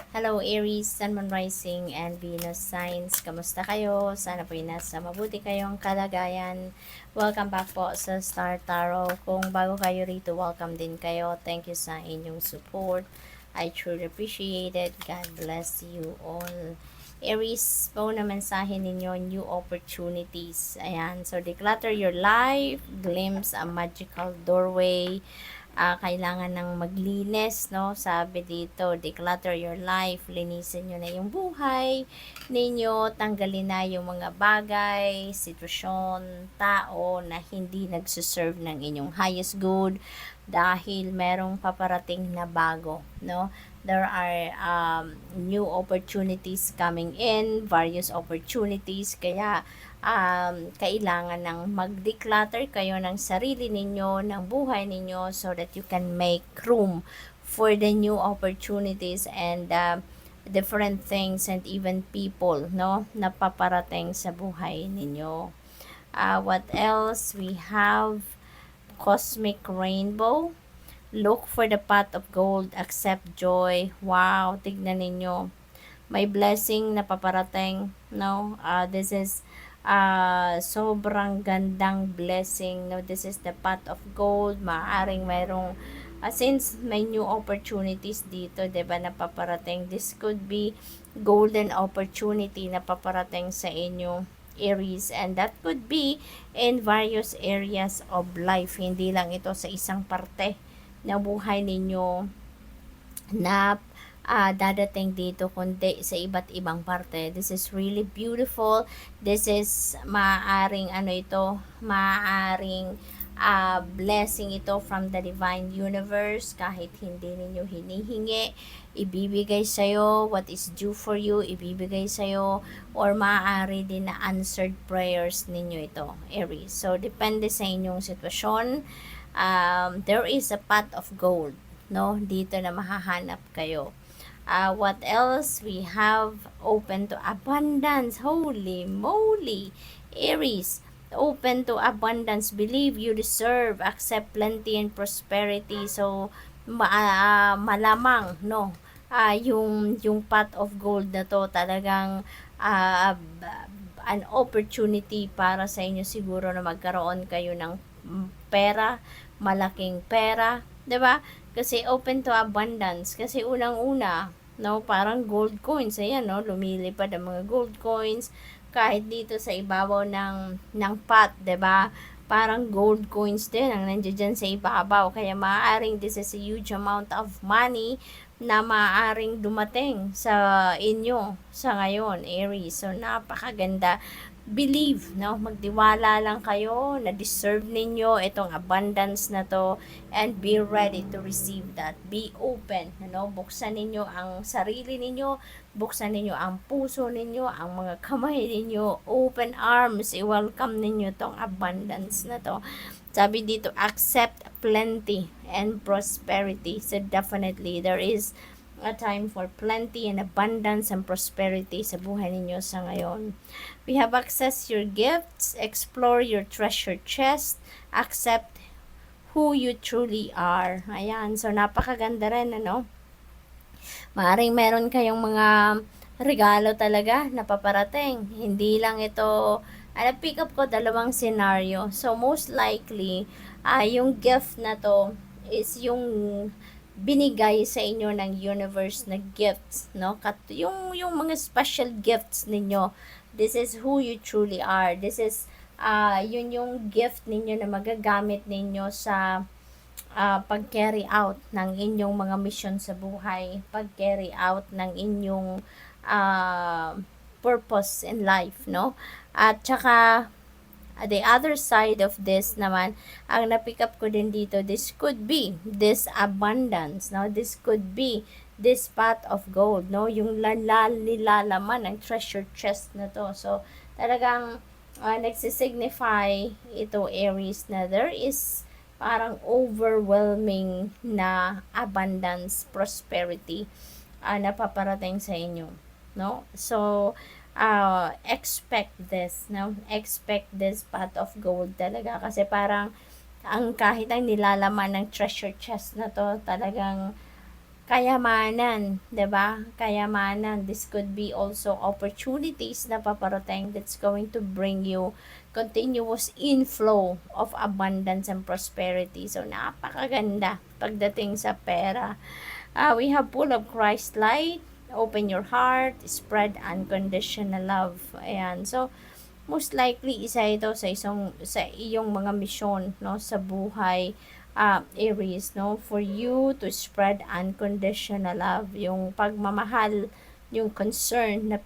Hello Aries, Sun, Moon Rising, and Venus signs. Kamusta kayo? Sana po nasa mabuti kayong kalagayan. Welcome back po sa Star Tarot. Kung bago kayo rito, welcome din kayo. Thank you sa inyong support. I truly appreciate it. God bless you all. Aries, po na mensahe ninyo, new opportunities. Ayan, so declutter your life, glimpse a magical doorway. Kailangan ng maglinis, no? Sabi dito, declutter your life, linisin nyo na yung buhay ninyo, tanggalin na yung mga bagay, sitwasyon, tao na hindi nagsuserve ng inyong highest good dahil merong paparating na bago, no? There are new opportunities coming in, various opportunities, kaya kailangan ng mag-declutter kayo ng sarili ninyo, ng buhay ninyo so that you can make room for the new opportunities and different things and even people, no, na paparating sa buhay ninyo. What else? We have cosmic rainbow. Look for the pot of gold, accept joy. Wow, tignan ninyo, may blessing na paparating, no? This is sobrang gandang blessing, no? This is the pot of gold. Maaring mayroong since may new opportunities dito, 'di ba, na paparating. This could be golden opportunity na paparating sa inyo, Aries, and that could be in various areas of life. Hindi lang ito sa isang parte ng buhay ninyo na dadating dito, kundi sa iba't ibang parte. This is really beautiful. This is maaring maaring blessing ito from the divine universe. Kahit hindi ninyo hinihingi, ibibigay sa'yo. What is due for you, ibibigay sa'yo. Or maaari din na answered prayers ninyo ito, Aries. So, depende sa inyong sitwasyon. There is a pot of gold, no, dito na mahahanap kayo. What else? We have open to abundance. Holy moly, Aries, open to abundance. Believe you deserve, accept plenty and prosperity. So malamang, no, yung pot of gold na to talagang an opportunity para sa inyo siguro na magkaroon kayo ng pera, malaking pera, 'di ba? Kasi open to abundance. Kasi unang-una, no, parang gold coins, ayan, no, lumilipad ang mga gold coins kahit dito sa ibabaw ng pot, 'di ba? Parang gold coins din ang nandiyan sa ibabaw. Kaya maaaring this is a huge amount of money na maaaring dumating sa inyo sa ngayon, Aries. So, napakaganda. Believe, no? Magtiwala lang kayo na deserve ninyo itong abundance na to, and be ready to receive that. Be open, no? Buksan ninyo ang sarili ninyo, buksan ninyo ang puso ninyo, ang mga kamay ninyo, open arms, i-welcome ninyo itong abundance na to. Sabi dito, accept plenty and prosperity. So definitely, there is a time for plenty and abundance and prosperity sa buhay ninyo sa ngayon. We have access your gifts, explore your treasure chest, accept who you truly are. Ayan, so napakaganda rin, ano? Maaring meron kayong mga regalo talaga na paparating. Hindi lang ito, pick up ko dalawang scenario. So most likely, yung gift na to is yung binigay sa inyo ng universe na gifts, no? Yung mga special gifts ninyo. This is who you truly are. This is yun yung gift ninyo na magagamit ninyo sa pag-carry out ng inyong mga mission sa buhay, pag-carry out ng inyong purpose in life, no? At saka the other side of this naman, ang na-pick up ko din dito, this could be this abundance, no? This could be this pot of gold, no? Yung nilalaman ng treasure chest na to. So, talagang nagsisignify ito, Aries, na there is parang overwhelming na abundance, prosperity na paparating sa inyo, no? So, expect this, no? Expect this pot of gold talaga. Kasi parang, kahit ang nilalaman ng treasure chest na to, talagang kayamanan, 'di ba? Kayamanan. This could be also opportunities na paparating that's going to bring you continuous inflow of abundance and prosperity. So, napakaganda pagdating sa pera. We have full of Christ light. Open your heart, spread unconditional love. Ayan. So, most likely isa ito sa iyong mga misyon, no, sa buhay, Aries, no, for you to spread unconditional love, yung pagmamahal, yung concern na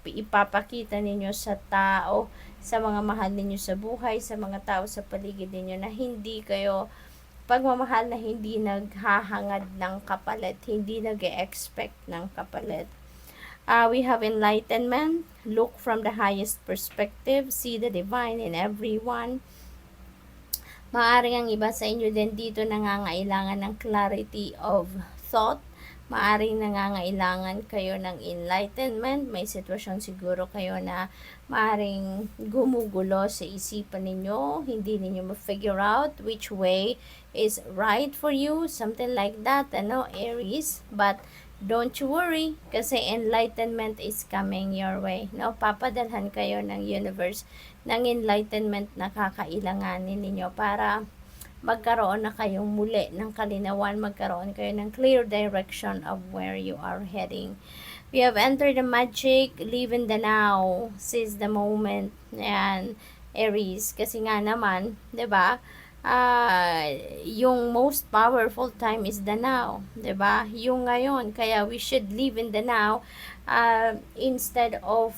ipapakita ninyo sa tao, sa mga mahal ninyo sa buhay, sa mga tao sa paligid ninyo, na hindi kayo pagmamahal na hindi naghahangad ng kapalit, hindi nag-expect ng kapalit. We have enlightenment, look from the highest perspective, see the divine in everyone. Maaring ang iba sa inyo din dito nangangailangan ng clarity of thought. Maaring nangangailangan kayo ng enlightenment. May sitwasyon siguro kayo na maaring gumugulo sa isipan ninyo. Hindi ninyo ma-figure out which way is right for you. Something like that, Aries. But don't you worry, kasi enlightenment is coming your way. No? Papadalhan kayo ng universe ng enlightenment na kakailanganin ninyo para magkaroon na kayong muli ng kalinawan, magkaroon kayo ng clear direction of where you are heading. We have entered the magic, live in the now, seize the moment. Ayan, Aries. Kasi nga naman, 'di ba? Yung most powerful time is the now, 'di ba? Yung ngayon, kaya we should live in the now instead of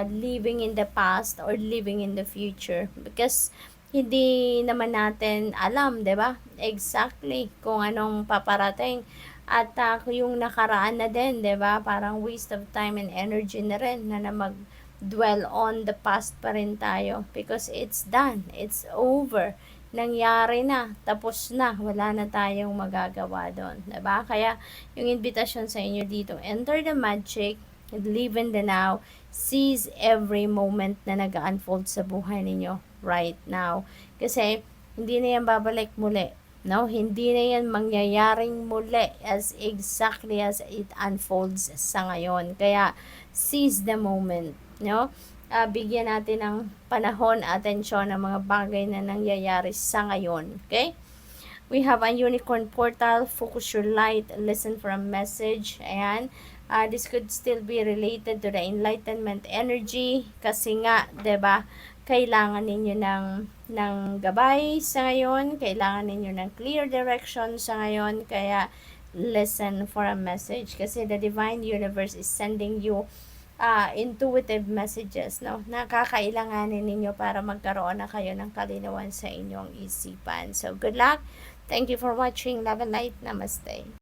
living in the past or living in the future, because hindi naman natin alam, 'di ba? Exactly kung anong paparating, at yung nakaraan na din, 'di ba? Parang waste of time and energy na rin na mag-dwell on the past pa rin tayo, because it's done, it's over, nangyari na, tapos na, wala na tayong magagawa doon, 'di ba? Kaya yung invitation sa inyo dito, enter the magic, live in the now, seize every moment na nag-unfold sa buhay ninyo right now. Kasi hindi na yan babalik muli, no? Hindi na yan mangyayaring muli as exactly as it unfolds sa ngayon. Kaya seize the moment, no? Bigyan natin ng panahon, atensyon ng mga bagay na nangyayari sa ngayon. Okay? We have a unicorn portal, focus your light, listen for a message. Ayan. This could still be related to the enlightenment energy, kasi nga, 'di ba? Kailangan ninyo ng gabay sa ngayon, kailangan ninyo ng clear direction sa ngayon, kaya listen for a message, kasi the divine universe is sending you intuitive messages, no? Nakakailanganin ninyo para magkaroon na kayo ng kalinawan sa inyong isipan. So, good luck. Thank you for watching. Love and light. Namaste.